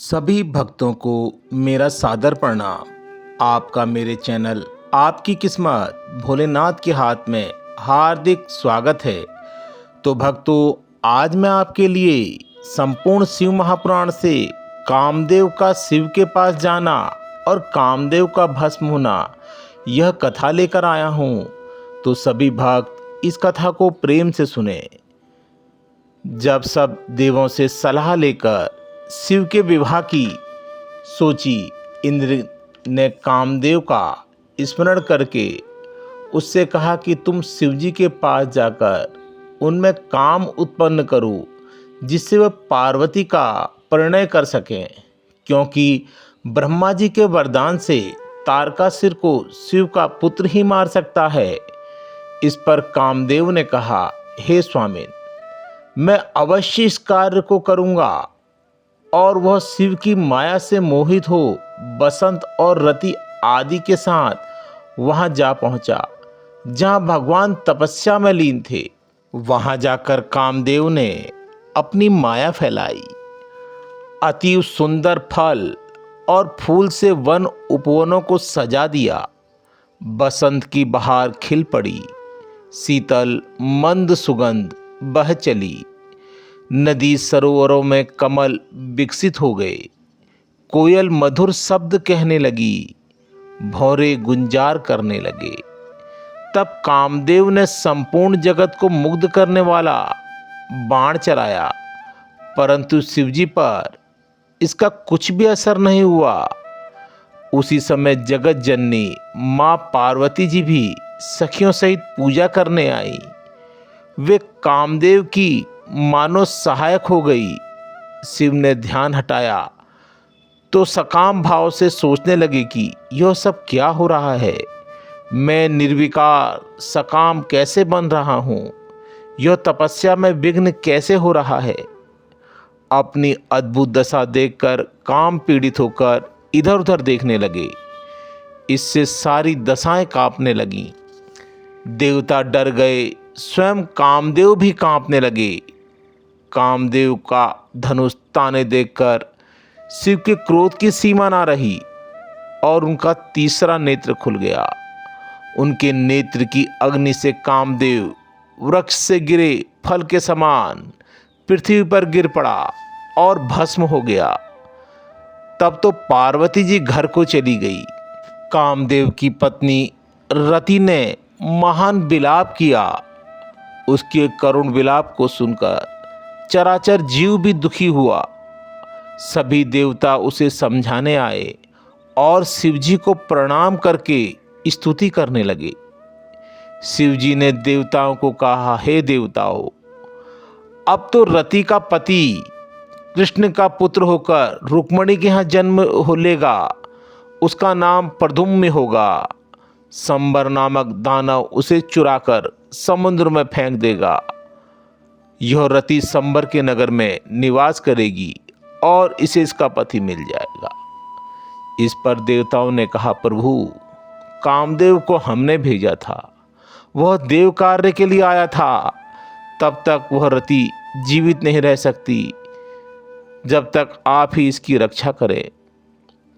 सभी भक्तों को मेरा सादर प्रणाम। आपका मेरे चैनल आपकी किस्मत भोलेनाथ के हाथ में हार्दिक स्वागत है। तो भक्तों, आज मैं आपके लिए संपूर्ण शिव महापुराण से कामदेव का शिव के पास जाना और कामदेव का भस्म होना यह कथा लेकर आया हूँ। तो सभी भक्त इस कथा को प्रेम से सुने। जब सब देवों से सलाह लेकर शिव के विवाह की सोची, इंद्र ने कामदेव का स्मरण करके उससे कहा कि तुम शिव जी के पास जाकर उनमें काम उत्पन्न करो, जिससे वह पार्वती का परिणय कर सकें, क्योंकि ब्रह्मा जी के वरदान से तारकासुर को शिव का पुत्र ही मार सकता है। इस पर कामदेव ने कहा, हे स्वामी, मैं अवश्य इस कार्य को करूंगा। और वह शिव की माया से मोहित हो बसंत और रति आदि के साथ वहां जा पहुंचा, जहां भगवान तपस्या में लीन थे। वहां जाकर कामदेव ने अपनी माया फैलाई। अति सुंदर फल और फूल से वन उपवनों को सजा दिया। बसंत की बहार खिल पड़ी, शीतल मंद सुगंध बह चली। नदी सरोवरों में कमल विकसित हो गए। कोयल मधुर शब्द कहने लगी, भौरे गुंजार करने लगे। तब कामदेव ने संपूर्ण जगत को मुग्ध करने वाला बाण चलाया, परंतु शिवजी पर इसका कुछ भी असर नहीं हुआ। उसी समय जगत जननी मां पार्वती जी भी सखियों सहित पूजा करने आई। वे कामदेव की मानो सहायक हो गई। शिव ने ध्यान हटाया तो सकाम भाव से सोचने लगे कि यह सब क्या हो रहा है। मैं निर्विकार सकाम कैसे बन रहा हूँ, यह तपस्या में विघ्न कैसे हो रहा है। अपनी अद्भुत दशा देखकर काम पीड़ित होकर इधर उधर देखने लगे। इससे सारी दशाएं कांपने लगीं। देवता डर गए, स्वयं कामदेव भी कांपने लगे। कामदेव का धनुष ताने देखकर शिव के क्रोध की सीमा ना रही और उनका तीसरा नेत्र खुल गया। उनके नेत्र की अग्नि से कामदेव वृक्ष से गिरे फल के समान पृथ्वी पर गिर पड़ा और भस्म हो गया। तब तो पार्वती जी घर को चली गई। कामदेव की पत्नी रति ने महान विलाप किया। उसके करुण विलाप को सुनकर चराचर जीव भी दुखी हुआ। सभी देवता उसे समझाने आए और शिवजी को प्रणाम करके स्तुति करने लगे। शिवजी ने देवताओं को कहा, हे देवताओं, अब तो रति का पति कृष्ण का पुत्र होकर रुक्मणी के यहाँ जन्म हो लेगा। उसका नाम प्रद्युम्न होगा। संबर नामक दानव उसे चुराकर समुद्र में फेंक देगा। यह रति संबर के नगर में निवास करेगी और इसे इसका पति मिल जाएगा। इस पर देवताओं ने कहा, प्रभु, कामदेव को हमने भेजा था, वह देव कार्य के लिए आया था। तब तक वह रति जीवित नहीं रह सकती जब तक आप ही इसकी रक्षा करें।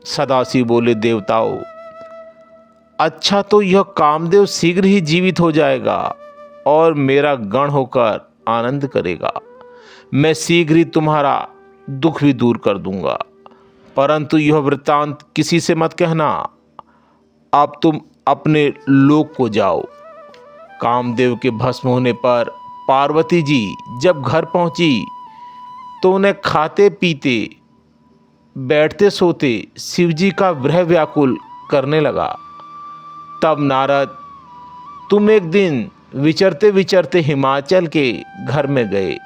सदाशिव बोले, देवताओं, अच्छा तो यह कामदेव शीघ्र ही जीवित हो जाएगा और मेरा गण होकर आनंद करेगा। मैं शीघ्र ही तुम्हारा दुख भी दूर कर दूंगा, परंतु यह वृत्तांत किसी से मत कहना। अब तुम अपने लोक को जाओ। कामदेव के भस्म होने पर पार्वती जी जब घर पहुंची तो उन्हें खाते पीते बैठते सोते शिवजी का विरह व्याकुल करने लगा। तब नारद, तुम एक दिन विचरते विचरते हिमाचल के घर में गए।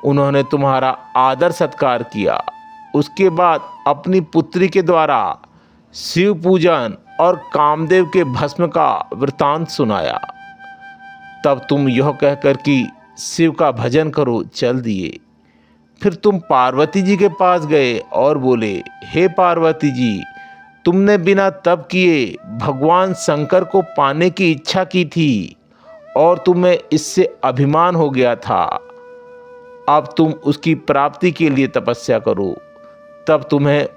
उन्होंने तुम्हारा आदर सत्कार किया। उसके बाद अपनी पुत्री के द्वारा शिव पूजन और कामदेव के भस्म का वृतांत सुनाया। तब तुम यह कहकर कि शिव का भजन करो चल दिए। फिर तुम पार्वती जी के पास गए और बोले, हे पार्वती जी, तुमने बिना तप किए भगवान शंकर को पाने की इच्छा की थी और तुम्हें इससे अभिमान हो गया था। अब तुम उसकी प्राप्ति के लिए तपस्या करो। तब तुम्हें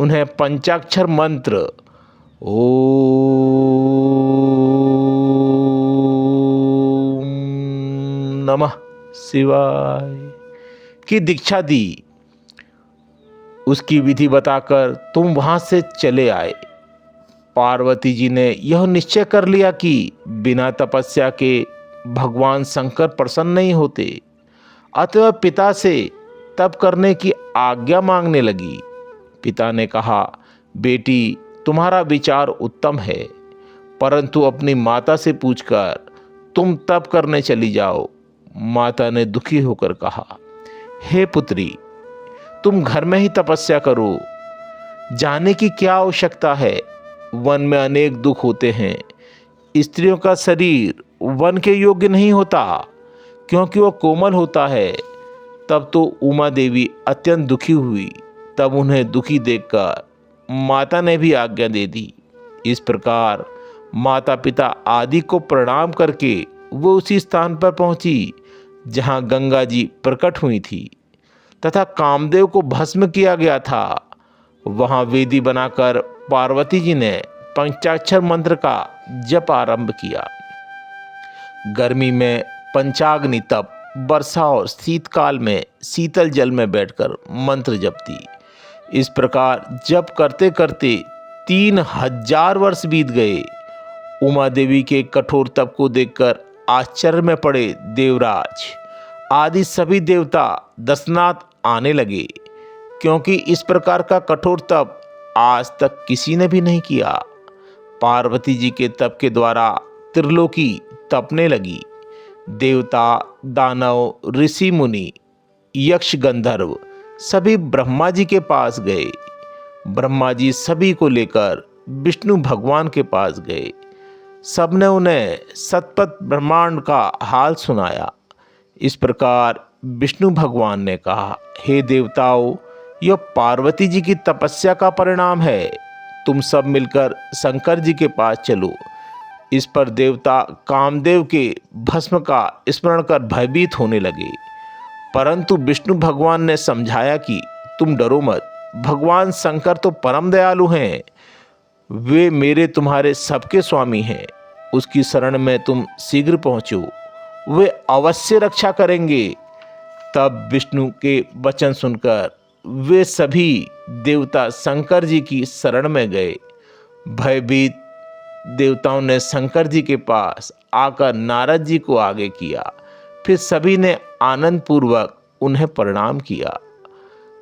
उन्हें पंचाक्षर मंत्र ओम नमः शिवाय की दीक्षा दी। उसकी विधि बताकर तुम वहां से चले आए। पार्वती जी ने यह निश्चय कर लिया कि बिना तपस्या के भगवान शंकर प्रसन्न नहीं होते, अतः पिता से तप करने की आज्ञा मांगने लगी। पिता ने कहा, बेटी तुम्हारा विचार उत्तम है, परंतु अपनी माता से पूछकर तुम तप करने चली जाओ। माता ने दुखी होकर कहा, हे पुत्री, तुम घर में ही तपस्या करो, जाने की क्या आवश्यकता है। वन में अनेक दुख होते हैं। स्त्रियों का शरीर वन के योग्य नहीं होता, क्योंकि वह कोमल होता है। तब तो उमा देवी अत्यंत दुखी हुई। तब उन्हें दुखी देखकर माता ने भी आज्ञा दे दी। इस प्रकार माता पिता आदि को प्रणाम करके वो उसी स्थान पर पहुंची जहां गंगा जी प्रकट हुई थी तथा कामदेव को भस्म किया गया था। वहां वेदी बनाकर पार्वती जी ने पंचाक्षर मंत्र का जप आरंभ किया। गर्मी में पंचाग्नि तप, वर्षा और शीतकाल में शीतल जल में बैठकर मंत्र जपती। इस प्रकार जप करते करते 3000 वर्ष बीत गए। उमा देवी के कठोर तप को देखकर आश्चर्य में पड़े देवराज आदि सभी देवता दर्शनार्थ आने लगे, क्योंकि इस प्रकार का कठोर तप आज तक किसी ने भी नहीं किया। पार्वती जी के तप के द्वारा त्रिलोकी तपने लगी। देवता, दानव, ऋषि मुनि, यक्ष, गंधर्व सभी ब्रह्मा जी के पास गए। ब्रह्मा जी सभी को लेकर विष्णु भगवान के पास गए। सबने उन्हें सतपथ ब्रह्मांड का हाल सुनाया। इस प्रकार विष्णु भगवान ने कहा, हे देवताओं, यह पार्वती जी की तपस्या का परिणाम है। तुम सब मिलकर शंकर जी के पास चलो। इस पर देवता कामदेव के भस्म का स्मरण कर भयभीत होने लगे, परंतु विष्णु भगवान ने समझाया कि तुम डरो मत। भगवान शंकर तो परम दयालु हैं, वे मेरे तुम्हारे सबके स्वामी हैं। उसकी शरण में तुम शीघ्र पहुंचो, वे अवश्य रक्षा करेंगे। तब विष्णु के वचन सुनकर वे सभी देवता शंकर जी की शरण में गए। भयभीत देवताओं ने शंकर जी के पास आकर नारद जी को आगे किया। फिर सभी ने आनंद पूर्वक उन्हें प्रणाम किया।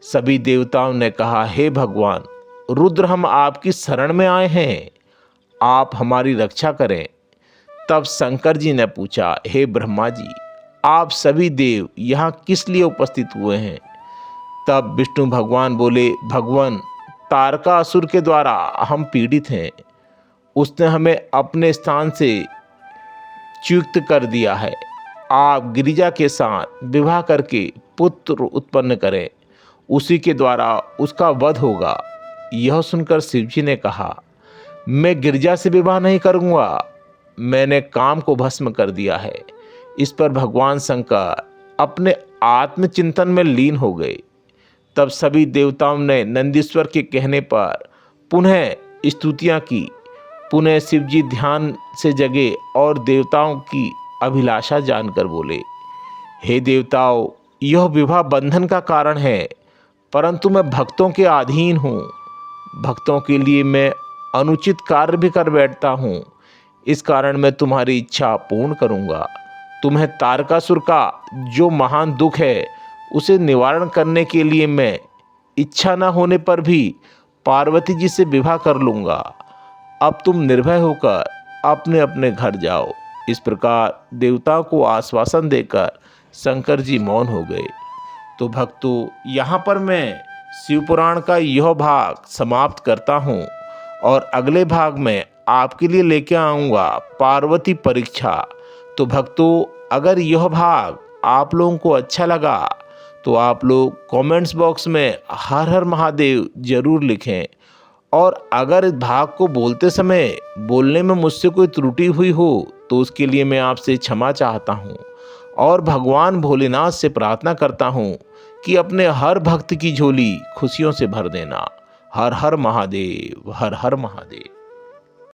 सभी देवताओं ने कहा, हे भगवान रुद्र, हम आपकी शरण में आए हैं, आप हमारी रक्षा करें। तब शंकर जी ने पूछा, हे ब्रह्मा जी, आप सभी देव यहाँ किस लिए उपस्थित हुए हैं? तब विष्णु भगवान बोले, भगवान तारकासुर के द्वारा हम पीड़ित हैं। उसने हमें अपने स्थान से च्युत कर दिया है। आप गिरिजा के साथ विवाह करके पुत्र उत्पन्न करें, उसी के द्वारा उसका वध होगा। यह सुनकर शिवजी ने कहा, मैं गिरिजा से विवाह नहीं करूँगा, मैंने काम को भस्म कर दिया है। इस पर भगवान शंकर अपने आत्मचिंतन में लीन हो गए। तब सभी देवताओं ने नंदीश्वर के कहने पर पुनः स्तुतियाँ की। पुनः शिवजी ध्यान से जगे और देवताओं की अभिलाषा जानकर बोले, हे देवताओं, यह विवाह बंधन का कारण है, परंतु मैं भक्तों के अधीन हूँ। भक्तों के लिए मैं अनुचित कार्य भी कर बैठता हूँ। इस कारण मैं तुम्हारी इच्छा पूर्ण करूँगा। तुम्हें तारकासुर का जो महान दुख है उसे निवारण करने के लिए मैं इच्छा न होने पर भी पार्वती जी से विवाह कर लूँगा। अब तुम निर्भय होकर अपने अपने घर जाओ। इस प्रकार देवताओं को आश्वासन देकर शंकर जी मौन हो गए। तो भक्तों, यहाँ पर मैं शिवपुराण का यह भाग समाप्त करता हूँ और अगले भाग में आपके लिए लेके आऊँगा पार्वती परीक्षा। तो भक्तों, अगर यह भाग आप लोगों को अच्छा लगा तो आप लोग कमेंट्स बॉक्स में हर हर महादेव जरूर लिखें। और अगर इस भाग को बोलते समय बोलने में मुझसे कोई त्रुटि हुई हो तो उसके लिए मैं आपसे क्षमा चाहता हूँ और भगवान भोलेनाथ से प्रार्थना करता हूँ कि अपने हर भक्त की झोली खुशियों से भर देना। हर हर महादेव, हर हर महादेव।